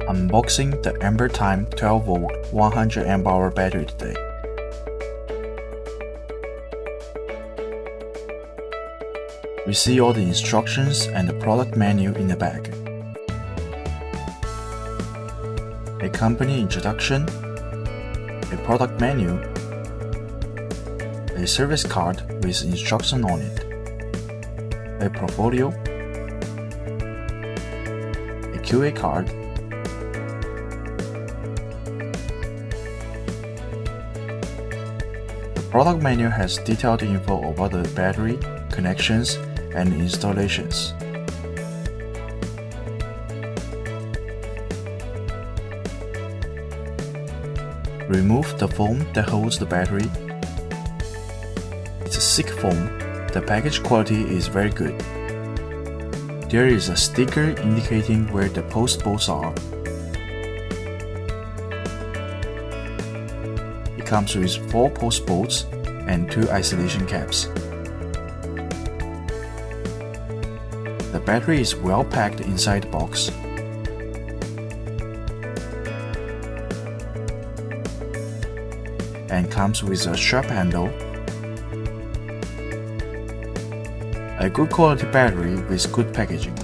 Unboxing the Ampere Time 12V 100Ah battery today. We see all the instructions and the product menu in the bag. A company introduction, a product menu, a service card with instruction on it, a portfolio, a QA card, the product menu has detailed info about the battery, connections, and installations. Remove the foam that holds the battery. It's a thick foam. The package quality is very good. There is a sticker indicating where the post bolts are. It comes with 4 post bolts and 2 isolation caps. The battery is well packed inside the box. And comes with a sharp handle, a good quality battery with good packaging.